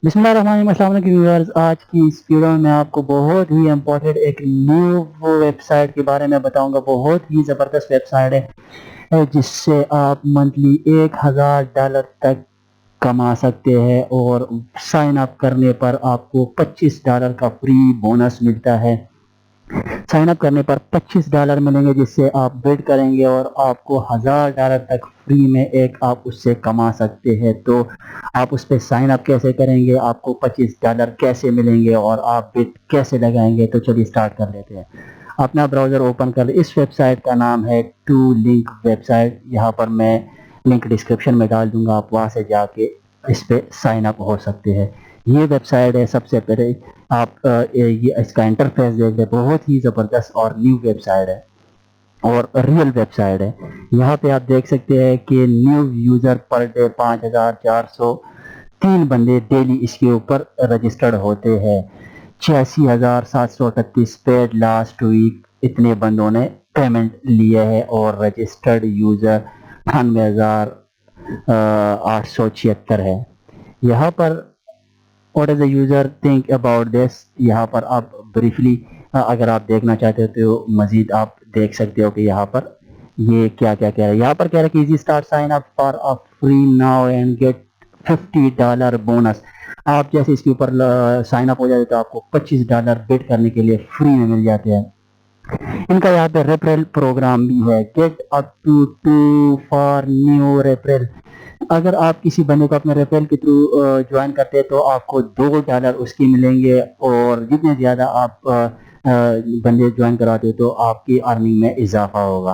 बिस्मिल्लाहिर्रहमानिर्रहीम व्यूअर्स, आज की इस वीडियो में मैं आपको बहुत ही इम्पोर्टेंट एक न्यू वेबसाइट के बारे में बताऊंगा। बहुत ही ज़बरदस्त वेबसाइट है जिससे आप मंथली $1000 तक कमा सकते हैं और साइन अप करने पर आपको $25 का फ्री बोनस मिलता है। साइन अप करने पर $25 मिलेंगे जिससे आप बिड करेंगे और आपको $1000 तक फ्री में एक आप उससे कमा सकते हैं। तो आप उस पर साइन अप कैसे करेंगे, आपको $25 कैसे मिलेंगे और आप बिड कैसे लगाएंगे, तो चलिए स्टार्ट कर लेते हैं। अपना ब्राउज़र ओपन कर, इस वेबसाइट का नाम है टू लिंक वेबसाइट। यहाँ पर मैं लिंक डिस्क्रिप्शन में डाल दूंगा, आप वहाँ से जाके इस पर साइन अप हो सकते हैं। ये वेबसाइट है, सबसे पहले आप ये इसका इंटरफेस देख लें, बहुत ही ज़बरदस्त और न्यू वेबसाइट है और रियल वेबसाइट है। यहाँ पे आप देख सकते हैं कि न्यू यूज़र पर डे 5403 बंदे डेली इसके ऊपर रजिस्टर्ड होते हैं। 86,738 पेड लास्ट वीक इतने बंदों ने पेमेंट लिए है और रजिस्टर्ड यूज़र 98,876 है। यहाँ पर what is the user think about this, यहाँ पर आप ब्रीफली अगर आप देखना चाहते हो तो मजीद आप देख सकते हो कि यहाँ पर ये क्या क्या कह रहा है। यहाँ पर कह रहा है कि easy start sign up for a free now and get $50 bonus. आप जैसे इसके ऊपर साइन अप हो जाते तो आपको $25 बिड करने के लिए फ्री में मिल जाते हैं। इनका यहाँ पे रेफरल प्रोग्राम भी है, get up to 2 for new referral. अगर आप किसी बंदे को अपने रेफरल के थ्रू ज्वाइन करते हैं तो आपको $2 उसके मिलेंगे और जितने ज़्यादा आप बंदे ज्वाइन कराते हो तो आपकी अर्निंग में इजाफा होगा।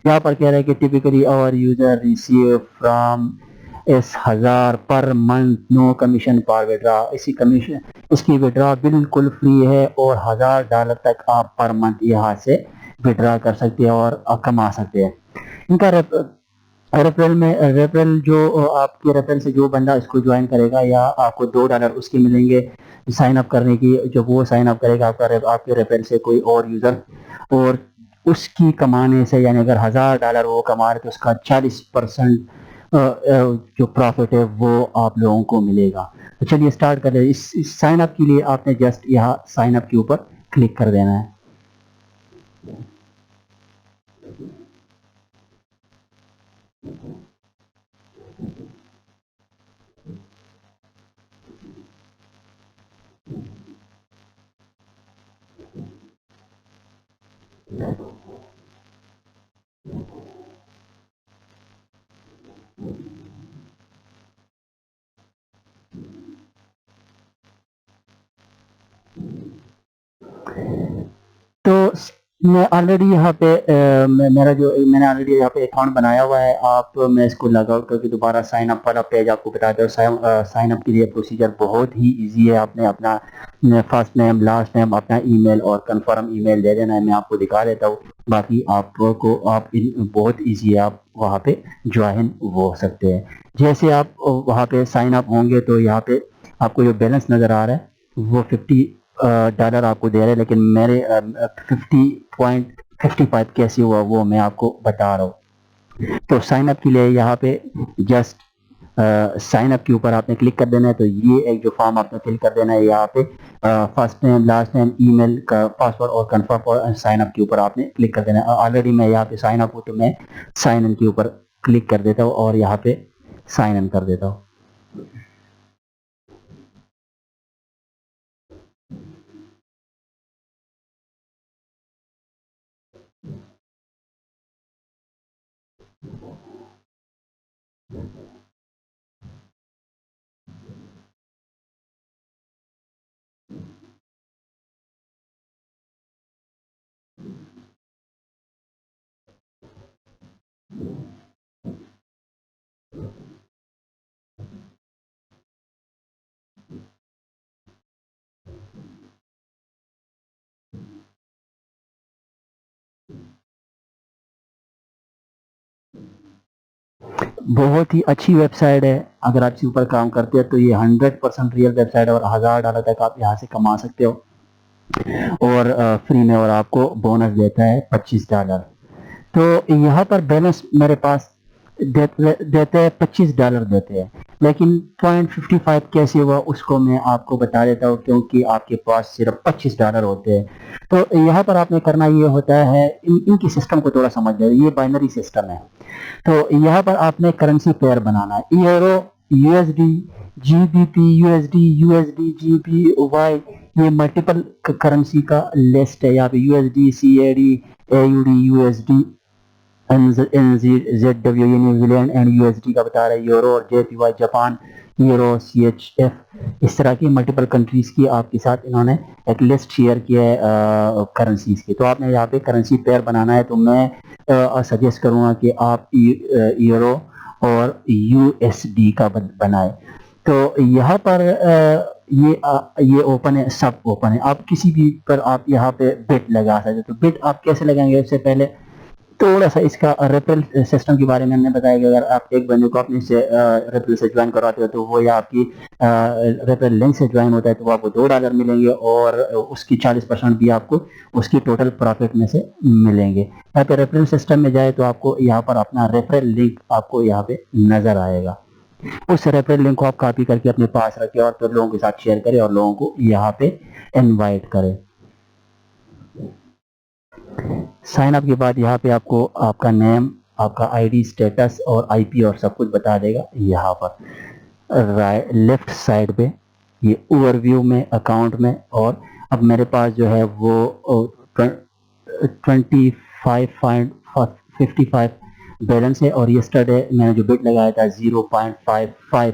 यहाँ पर कह रहे हैं कि typically our user receive from इस 1000 per month, no commission for withdraw. इसी कमीशन इसकी विड्रा बिल्कुल फ्री है और $1000 तक आप पर मंथ यहाँ से विड्रा कर सकते हैं और कमा सकते हैं। इनका रेफरल जो आपके रेफरल से जो बंदा इसको ज्वाइन करेगा या आपको $2 उसके मिलेंगे साइन अप करने की। जब वो साइन अप करेगा आपके रेफरल से कोई और यूजर, और उसकी कमाने से, यानी अगर $1000 वो कमा रहे तो उसका 40% जो प्रॉफिट है वो आप लोगों को मिलेगा। तो चलिए स्टार्ट कर रहे हैं। इस साइन अप के लिए आपने जस्ट यहाँ साइन अप के ऊपर क्लिक कर देना है। तो मैं ऑलरेडी यहाँ पे मेरा जो मैंने ऑलरेडी यहाँ पे अकाउंट बनाया हुआ है। आप मैं इसको लॉग आउट करके दोबारा साइन अप वाला पेज आपको बताता हूँ। साइन अप के लिए प्रोसीजर बहुत ही इजी है। आपने अपना फर्स्ट नेम, लास्ट नेम, अपना ईमेल और कंफर्म ईमेल दे देना है। मैं आपको दिखा देता हूँ, बाकी आपको बहुत इजी है, आप वहाँ पे ज्वाइन हो सकते हैं। जैसे आप वहाँ पे साइन अप होंगे तो यहाँ पे आपको जो बैलेंस नज़र आ रहा है वो $50 आपको दे रहे हैं, लेकिन मेरे 50.55 कैसे हुआ वो मैं आपको बता रहा हूँ। तो साइन अप के लिए यहाँ पे जस्ट साइन अप के ऊपर आपने क्लिक कर देना है। तो ये एक जो फॉर्म आपने फिल कर देना है, यहाँ पे first name, last name, email का पासवर्ड और कंफर्म और साइन अप के ऊपर आपने क्लिक कर देना है। ऑलरेडी मैं यहाँ पे साइन अप हूँ तो मैं साइन इन के ऊपर क्लिक कर देता हूँ और यहाँ पे साइन इन कर देता हूँ। बहुत ही अच्छी वेबसाइट है। अगर आप इसके ऊपर काम करते हैं तो ये 100% रियल वेबसाइट है और $1000 तक आप यहाँ से कमा सकते हो और फ्री में, और आपको बोनस देता है $25। तो यहाँ पर बैलेंस मेरे पास देते हैं, $25 देते हैं। लेकिन 0.55 कैसे हुआ उसको मैं आपको बता देता हूँ, क्योंकि आपके पास सिर्फ $25 होते हैं। तो यहाँ पर आपने करना ये होता है, इनकी सिस्टम को थोड़ा समझ लो, ये बाइनरी सिस्टम है। तो यहाँ पर आपने करेंसी पेयर बनाना है, euro, USD, GBP, USD, USD, GB, Y, ये मल्टीपल करेंसी का लिस्ट है। यहाँ पे USD, CAD, AUD, USD, NZW ये न्यूजीलैंड, एंड यूएसडी का बता रहा है, यूरो और जेपीवाई जापान, यूरो, CHF, इस तरह की मल्टीपल कंट्रीज की आपके साथ इन्होंने एक लिस्ट शेयर किया है करेंसीज की। तो आपने यहाँ पे करेंसी पेयर बनाना है। तो मैं सजेस्ट करूँगा कि आप यूरो और यूएसडी का बनाए। तो यहाँ पर ये ओपन है, सब ओपन है, आप किसी भी पर आप यहाँ पे बिट लगा सकते हो। तो बिट आप कैसे लगाएंगे, उससे पहले थोड़ा सा इसका रेफरल सिस्टम के बारे में हमने बताया कि अगर आप एक बंदे को अपने से रेफरल से ज्वाइन करवाते हो, तो वो या आपकी रेफरल लिंक से ज्वाइन होता है, तो आपको $2 मिलेंगे, और उसकी 40% भी आपको उसकी टोटल प्रॉफिट में से मिलेंगे। यहाँ पे रेफरल सिस्टम में जाए तो आपको यहाँ पर अपना रेफरल लिंक आपको यहाँ पे नजर आएगा। उस रेफरल लिंक को आप कॉपी करके अपने पास रखें और फिर लोगों के साथ शेयर करें और लोगों को यहाँ पे इनवाइट करें। साइन अप के बाद यहाँ पे आपको आपका नेम, आपका आईडी, स्टेटस और आईपी और सब कुछ बता देगा। यहाँ पर लेफ्ट साइड पे ये ओवरव्यू में, अकाउंट में, और अब मेरे पास जो है वो 25.55 बैलेंस है, और यस्टरडे मैंने जो बिट लगाया था 0.55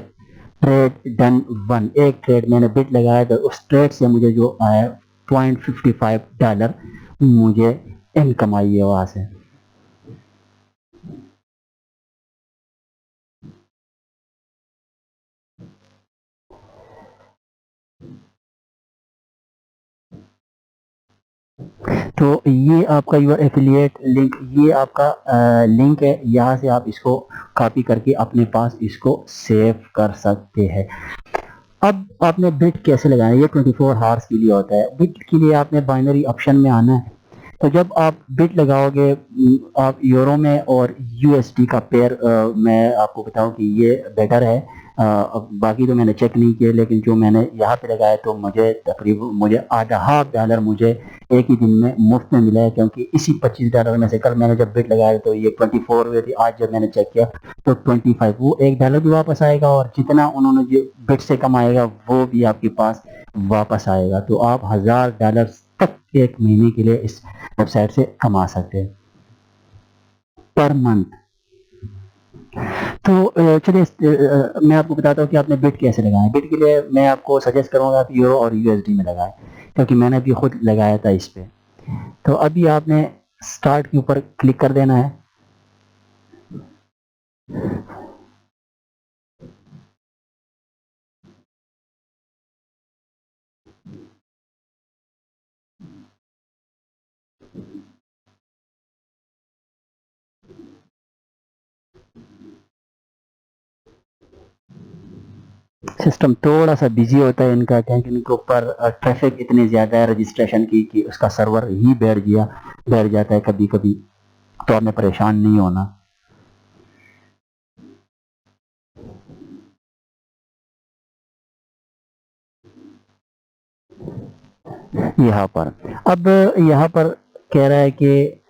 ट्रेड डन 1, एक ट्रेड मैंने बिट लगाया था, उस ट्रेड से मुझे जो आया $0.55 मुझे इनकम आई है वहां से। तो ये आपका यूर एफिलिएट लिंक, ये आपका लिंक है, यहाँ से आप इसको कॉपी करके अपने पास इसको सेव कर सकते हैं। अब आपने बिट कैसे लगाना है, ये 24 हावर्स के लिए होता है। बिट के लिए आपने बाइनरी ऑप्शन में आना है। तो जब आप बिट लगाओगे, आप यूरो में और यूएसडी का पेयर, मैं आपको बताऊं कि ये बेटर है। अब बाकी तो मैंने चेक नहीं किया, लेकिन जो मैंने यहाँ पे लगाया तो मुझे तकरीबन मुझे आधा $1/2 मुझे एक ही दिन में मुफ्त में मिला है, क्योंकि इसी $25 में से कल मैंने जब बिट लगाया तो ये 24 हुए थे, आज जब मैंने चेक किया तो 25, वो $1 भी वापस आएगा, और जितना उन्होंने जो बिट से कमाएगा वो भी आपके पास वापस आएगा। तो आप $1000 तक एक महीने के लिए इस वेबसाइट से कमा सकते हैं पर मंथ। तो चलिए मैं आपको बताता हूँ कि आपने बिट कैसे लगाए। बिट के लिए मैं आपको सजेस्ट करूँगा आप यूरो और यूएसडी में लगाएं, क्योंकि मैंने भी खुद लगाया था इस पे। तो अभी आपने स्टार्ट के ऊपर क्लिक कर देना है। सिस्टम थोड़ा सा बिजी होता है इनका, क्योंकि इनके ऊपर ट्रैफिक इतनी ज़्यादा है रजिस्ट्रेशन की कि उसका सर्वर ही बैठ जाता है कभी कभी। तो आपने परेशान नहीं होना। यहाँ पर अब यहाँ पर कह रहा है कि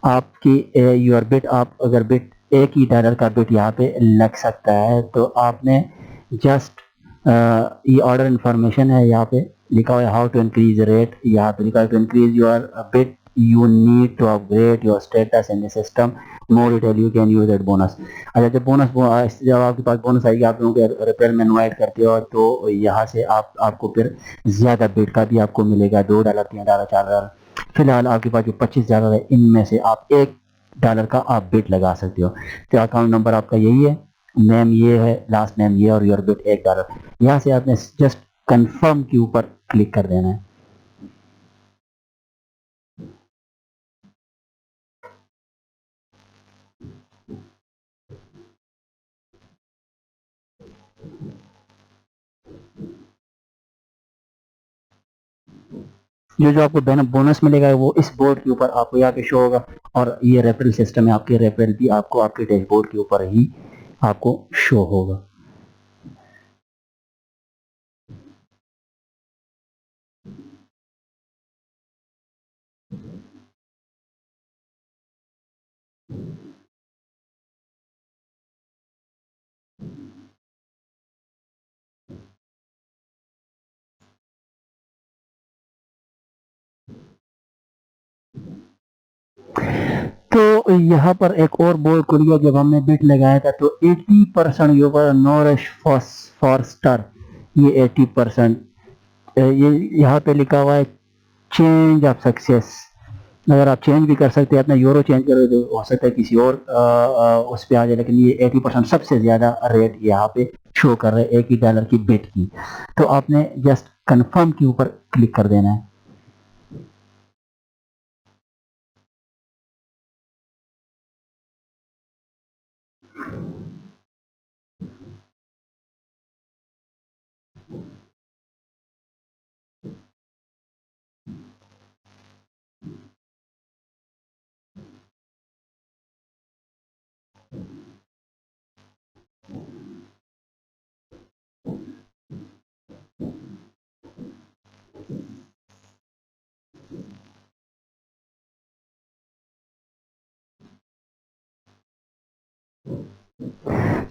आपकी योर बिट, आप अगर बिट $1 का बिट यहाँ पे लग सकता है, तो आपने जस्ट ये ऑर्डर इंफॉर्मेशन है, यहाँ पे लिखा हुआ है हाउ टू इंक्रीज रेट। यहाँ पे लिखा है to increase your bit you need to upgrade your status in the system, more detail you can use that bonus. अच्छा, जब जब आपके पास बोनस आएगी, आप लोगों के रिपेयर में इनवाइट करते हो, तो यहाँ से आपको फिर ज्यादा बिट का भी आपको मिलेगा, $2, $3, $4। फिलहाल आपके पास जो $25 है, इनमें से आप $1 का आप बिट लगा सकते हो। तो अकाउंट नंबर आपका यही है, नेम ये है, लास्ट नेम ये, और योर बिट $1। यहाँ से आपने जस्ट कंफर्म के ऊपर क्लिक कर देना है। जो जो आपको बोनस मिलेगा वो इस बोर्ड के ऊपर आपको यहाँ पे शो होगा, और ये रेफरल सिस्टम है, आपके रेफरल भी आपको आपके डैशबोर्ड के ऊपर ही आपको शो होगा। तो यहाँ पर एक और बोर्ड खुल गया, जब हमने बिट लगाया था तो 80% ऊपर नो रश फॉर स्टार, ये 80%, ये यहाँ पे लिखा हुआ है चेंज ऑफ सक्सेस। अगर आप चेंज भी कर सकते हैं, अपना यूरो चेंज करो तो हो सकता है किसी और उस पे आ जाए, लेकिन ये 80% सबसे ज्यादा रेट यहाँ पे शो कर रहे हैं $1 की बिट की। तो आपने जस्ट कंफर्म के ऊपर क्लिक कर देना है।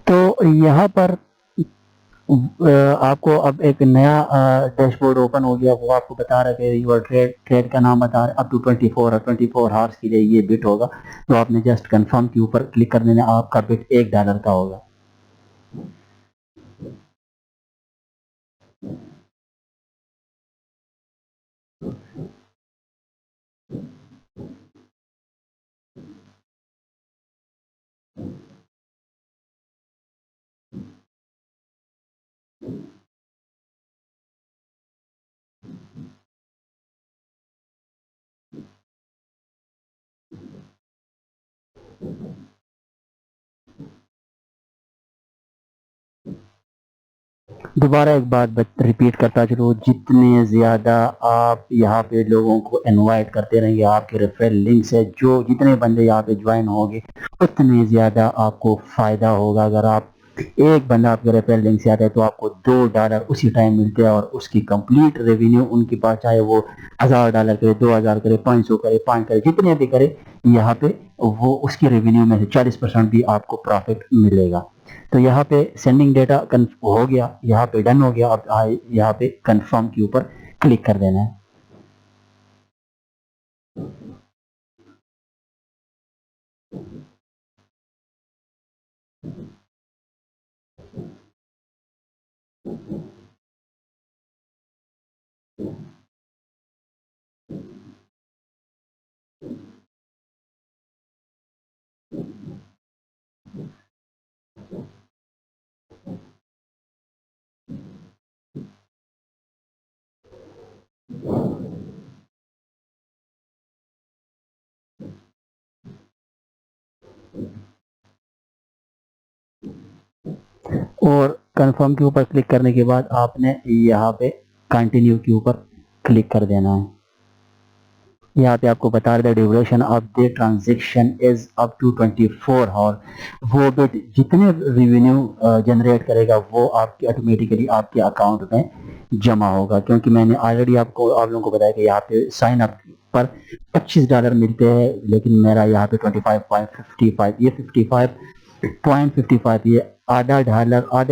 तो यहाँ पर आपको अब एक नया डैशबोर्ड ओपन हो गया, वो आपको बता रहा है कि यूर ट्रेड का नाम बता रहा है, अप टू 24 आवर्स के लिए ये बिट होगा। तो आपने जस्ट कंफर्म के ऊपर क्लिक कर देना, आपका बिट $1 का होगा। दोबारा एक बात रिपीट करता चलो, जितने ज़्यादा आप यहाँ पे लोगों को इनवाइट करते रहेंगे, आपके रेफरल लिंक से जो जितने बंदे यहाँ पे ज्वाइन होंगे, उतने ज़्यादा आपको फ़ायदा होगा। अगर आप एक बंदा आपके रेफरल लिंक से आता है तो आपको $2 उसी टाइम मिलते हैं, और उसकी कंप्लीट रेवेन्यू उनके पास, चाहे वो $1000 करे, 2000 करे, 500 करे, 5 करे, जितने भी करे, यहाँ पे वो उसकी रेवेन्यू में से 40% भी आपको प्रॉफिट मिलेगा। तो यहाँ पे सेंडिंग डेटा हो गया, यहाँ पे डन हो गया। अब यहाँ पे कंफर्म के ऊपर क्लिक कर देना है। और कंफर्म के ऊपर क्लिक करने के बाद आपने यहाँ पे कंटिन्यू के ऊपर क्लिक कर देना है। यहाँ पे आपको बता रहा है duration of the transaction is up to 24 hour. वो बिट जितने रेवेन्यू जनरेट करेगा वो आपके ऑटोमेटिकली आपके अकाउंट में जमा होगा, क्योंकि मैंने ऑलरेडी आप लोगों को बताया कि यहाँ पे साइन अप पर $25 मिलते हैं, लेकिन मेरा यहाँ पे 25.55, ये 55.55, ये आधे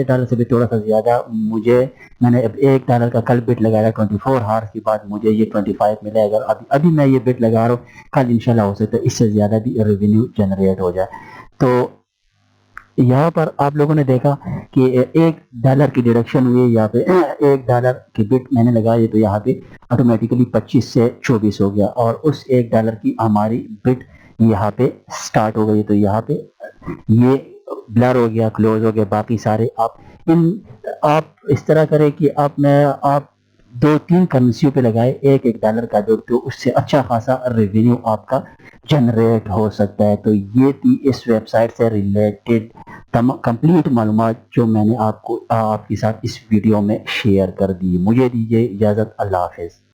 डॉलर से भी थोड़ा सा ज्यादा मुझे, मैंने अब $1 का कल बिट लगाया 24 आवर्स के बाद मुझे ये 25 मिला। अगर अभी अभी मैं ये बिट लगा रहा हूँ, कल इंशाल्लाह हो सकता है इससे ज्यादा भी रेवेन्यू जनरेट हो जाए। तो यहाँ पर आप लोगों ने देखा कि $1 की डिडक्शन हुई, यहाँ पे $1 की बिट मैंने लगाई तो यहाँ पे ऑटोमेटिकली 25 से 24 हो गया, और उस $1 की हमारी बिट यहाँ पे स्टार्ट हो गई। तो यहाँ पे ये ब्लर हो गया, क्लोज हो गया, बाकी सारे आप इस तरह करें कि आप 2-3 करेंसियों पे लगाए $1 का बिट, तो उससे अच्छा खासा रेवेन्यू आपका जनरेट हो सकता है। तो ये थी इस वेबसाइट से रिलेटेड कंप्लीट मालूमात जो मैंने आपको आपके साथ इस वीडियो में शेयर कर दी। मुझे दीजिए इजाज़त, अल्लाह हाफिज़।